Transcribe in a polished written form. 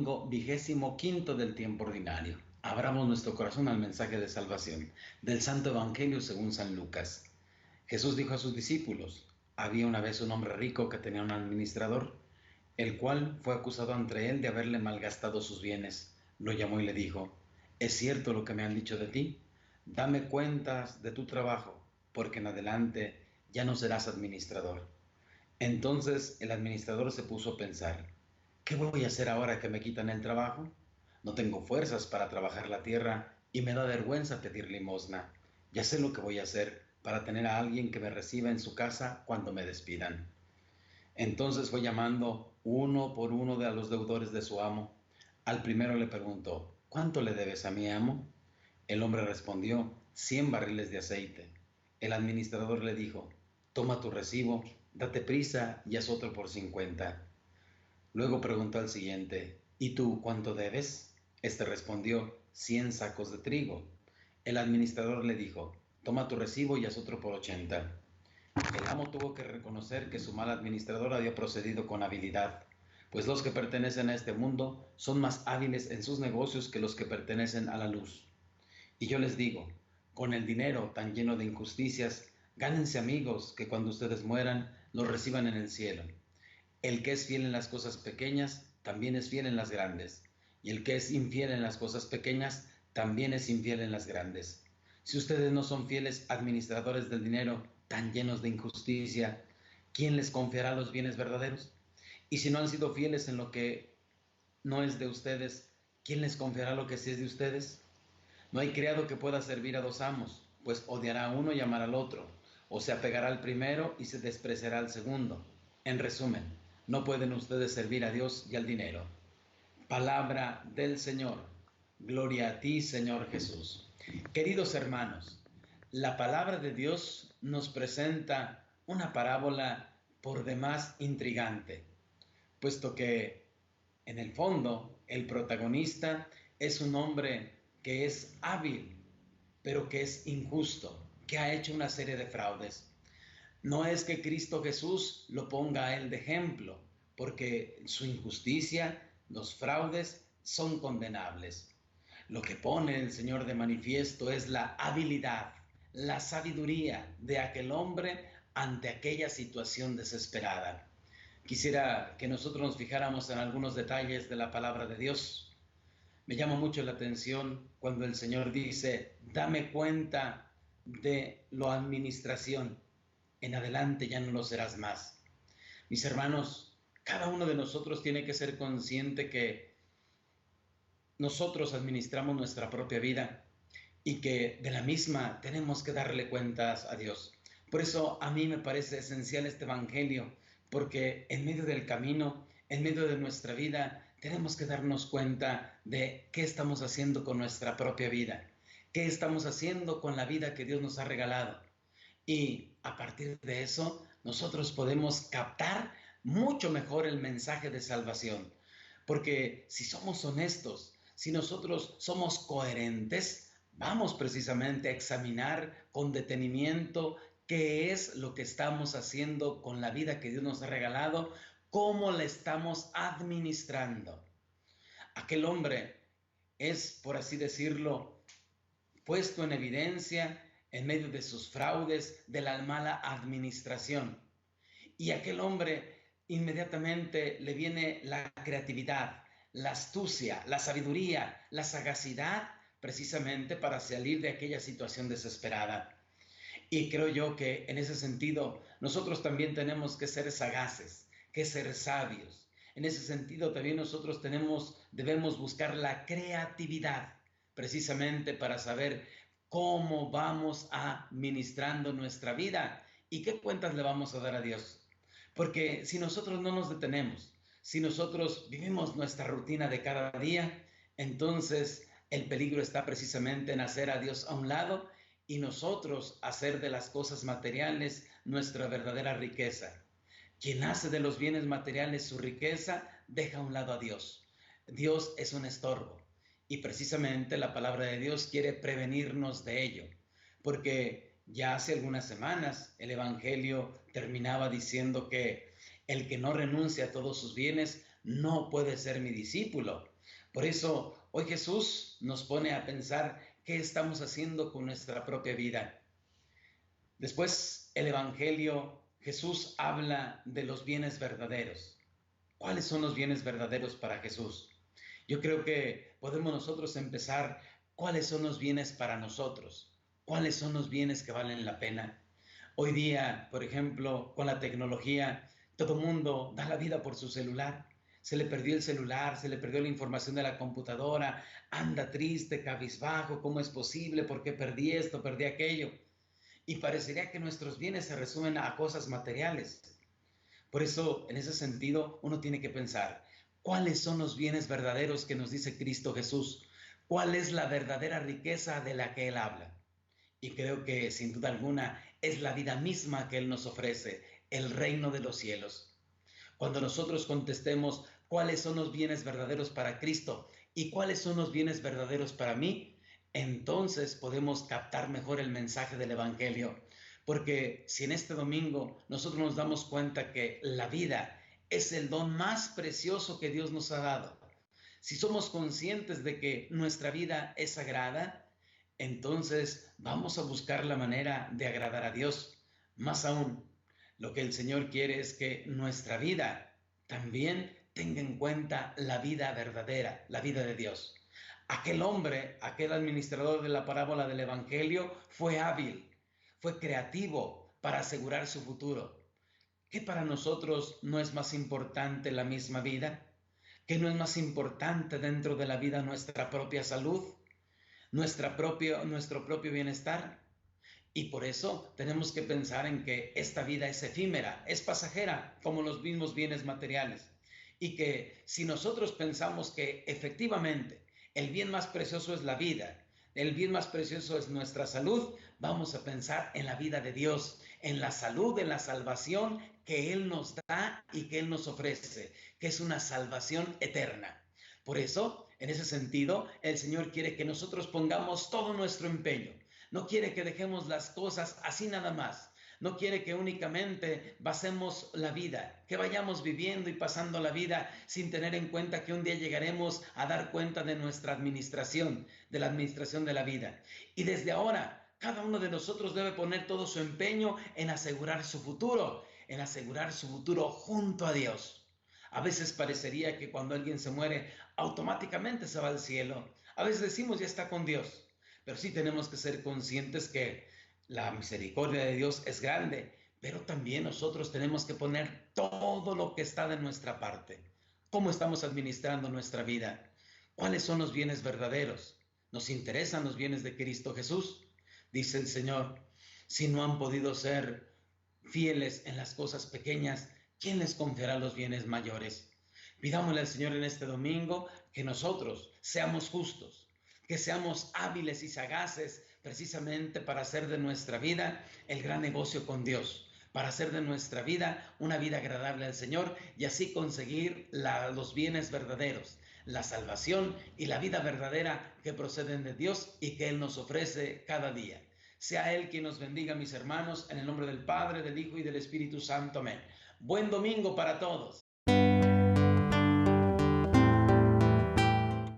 domingo 25 del tiempo ordinario. Abramos nuestro corazón al mensaje de salvación del Santo Evangelio según San Lucas. Jesús dijo a sus discípulos: había una vez un hombre rico que tenía un administrador, el cual fue acusado ante él de haberle malgastado sus bienes. Lo llamó y le dijo: ¿es cierto lo que me han dicho de ti? Dame cuentas de tu trabajo, porque en adelante ya no serás administrador. Entonces el administrador se puso a pensar: ¿qué voy a hacer ahora que me quitan el trabajo? No tengo fuerzas para trabajar la tierra y me da vergüenza pedir limosna. Ya sé lo que voy a hacer para tener a alguien que me reciba en su casa cuando me despidan. Entonces fue llamando uno por uno de los deudores de su amo. Al primero le preguntó: ¿cuánto le debes a mi amo? El hombre respondió: 100 barriles de aceite. El administrador le dijo: toma tu recibo, date prisa y haz otro por 50. Luego preguntó al siguiente: ¿y tú cuánto debes? Este respondió: 100 sacos de trigo. El administrador le dijo: toma tu recibo y haz otro por 80. El amo tuvo que reconocer que su mal administrador había procedido con habilidad, pues los que pertenecen a este mundo son más hábiles en sus negocios que los que pertenecen a la luz. Y yo les digo: con el dinero tan lleno de injusticias, gánense amigos que cuando ustedes mueran los reciban en el cielo. El que es fiel en las cosas pequeñas, también es fiel en las grandes. Y el que es infiel en las cosas pequeñas, también es infiel en las grandes. Si ustedes no son fieles administradores del dinero, tan llenos de injusticia, ¿quién les confiará los bienes verdaderos? Y si no han sido fieles en lo que no es de ustedes, ¿quién les confiará lo que sí es de ustedes? No hay criado que pueda servir a dos amos, pues odiará a uno y amará al otro, o se apegará al primero y se despreciará al segundo. En resumen, no pueden ustedes servir a Dios y al dinero. Palabra del Señor. Gloria a ti, Señor Jesús. Queridos hermanos, la palabra de Dios nos presenta una parábola por demás intrigante, puesto que en el fondo el protagonista es un hombre que es hábil, pero que es injusto, que ha hecho una serie de fraudes. No es que Cristo Jesús lo ponga a él de ejemplo, porque su injusticia, los fraudes, son condenables. Lo que pone el Señor de manifiesto es la habilidad, la sabiduría de aquel hombre ante aquella situación desesperada. Quisiera que nosotros nos fijáramos en algunos detalles de la palabra de Dios. Me llama mucho la atención cuando el Señor dice: dame cuenta de la administración, en adelante ya no lo serás más. Mis hermanos, cada uno de nosotros tiene que ser consciente que nosotros administramos nuestra propia vida y que de la misma tenemos que darle cuentas a Dios. Por eso a mí me parece esencial este Evangelio, porque en medio del camino, en medio de nuestra vida, tenemos que darnos cuenta de qué estamos haciendo con nuestra propia vida, qué estamos haciendo con la vida que Dios nos ha regalado. Y a partir de eso, nosotros podemos captar mucho mejor el mensaje de salvación. Porque si somos honestos, si nosotros somos coherentes, vamos precisamente a examinar con detenimiento qué es lo que estamos haciendo con la vida que Dios nos ha regalado, cómo la estamos administrando. Aquel hombre es, por así decirlo, puesto en evidencia en medio de sus fraudes, de la mala administración. Y a aquel hombre inmediatamente le viene la creatividad, la astucia, la sabiduría, la sagacidad, precisamente para salir de aquella situación desesperada. Y creo yo que en ese sentido nosotros también tenemos que ser sagaces, que ser sabios. En ese sentido también nosotros debemos buscar la creatividad, precisamente para saber cómo vamos administrando nuestra vida y qué cuentas le vamos a dar a Dios. Porque si nosotros no nos detenemos, si nosotros vivimos nuestra rutina de cada día, entonces el peligro está precisamente en hacer a Dios a un lado y nosotros hacer de las cosas materiales nuestra verdadera riqueza. Quien hace de los bienes materiales su riqueza, deja a un lado a Dios. Dios es un estorbo. Y precisamente la palabra de Dios quiere prevenirnos de ello, porque ya hace algunas semanas el Evangelio terminaba diciendo que el que no renuncia a todos sus bienes no puede ser mi discípulo. Por eso hoy Jesús nos pone a pensar qué estamos haciendo con nuestra propia vida. Después, el Evangelio, Jesús habla de los bienes verdaderos. ¿Cuáles son los bienes verdaderos para Jesús? Yo creo que podemos nosotros empezar. ¿Cuáles son los bienes para nosotros? ¿Cuáles son los bienes que valen la pena? Hoy día, por ejemplo, con la tecnología, todo el mundo da la vida por su celular. Se le perdió el celular, se le perdió la información de la computadora, anda triste, cabizbajo, ¿cómo es posible? ¿Por qué perdí esto, perdí aquello? Y parecería que nuestros bienes se resumen a cosas materiales. Por eso, en ese sentido, uno tiene que pensar, ¿cuáles son los bienes verdaderos que nos dice Cristo Jesús? ¿Cuál es la verdadera riqueza de la que Él habla? Y creo que, sin duda alguna, es la vida misma que Él nos ofrece, el reino de los cielos. Cuando nosotros contestemos cuáles son los bienes verdaderos para Cristo y cuáles son los bienes verdaderos para mí, entonces podemos captar mejor el mensaje del Evangelio. Porque si en este domingo nosotros nos damos cuenta que la vida es el don más precioso que Dios nos ha dado, si somos conscientes de que nuestra vida es sagrada, entonces vamos a buscar la manera de agradar a Dios. Más aún, lo que el Señor quiere es que nuestra vida también tenga en cuenta la vida verdadera, la vida de Dios. Aquel hombre, aquel administrador de la parábola del Evangelio, fue hábil, fue creativo para asegurar su futuro. ¿Qué para nosotros no es más importante la misma vida? ¿Qué no es más importante dentro de la vida nuestra propia salud, nuestro propio bienestar? Y por eso tenemos que pensar en que esta vida es efímera, es pasajera, como los mismos bienes materiales. Y que si nosotros pensamos que efectivamente el bien más precioso es la vida, el bien más precioso es nuestra salud, vamos a pensar en la vida de Dios, en la salud, en la salvación que Él nos da y que Él nos ofrece, que es una salvación eterna. Por eso, en ese sentido, el Señor quiere que nosotros pongamos todo nuestro empeño. No quiere que dejemos las cosas así nada más. No quiere que únicamente basemos la vida, que vayamos viviendo y pasando la vida sin tener en cuenta que un día llegaremos a dar cuenta de nuestra administración, de la administración de la vida. Y desde ahora, cada uno de nosotros debe poner todo su empeño en asegurar su futuro junto a Dios. A veces parecería que cuando alguien se muere, automáticamente se va al cielo. A veces decimos ya está con Dios. Pero sí tenemos que ser conscientes que la misericordia de Dios es grande, pero también nosotros tenemos que poner todo lo que está de nuestra parte. ¿Cómo estamos administrando nuestra vida? ¿Cuáles son los bienes verdaderos? ¿Nos interesan los bienes de Cristo Jesús? Dice el Señor, si no han podido ser fieles en las cosas pequeñas, ¿quién les confiará los bienes mayores? Pidámosle al Señor en este domingo que nosotros seamos justos, que seamos hábiles y sagaces precisamente para hacer de nuestra vida el gran negocio con Dios, para hacer de nuestra vida una vida agradable al Señor y así conseguir los bienes verdaderos, la salvación y la vida verdadera que proceden de Dios y que Él nos ofrece cada día. Sea Él quien nos bendiga, mis hermanos, en el nombre del Padre, del Hijo y del Espíritu Santo. Amén. Buen domingo para todos.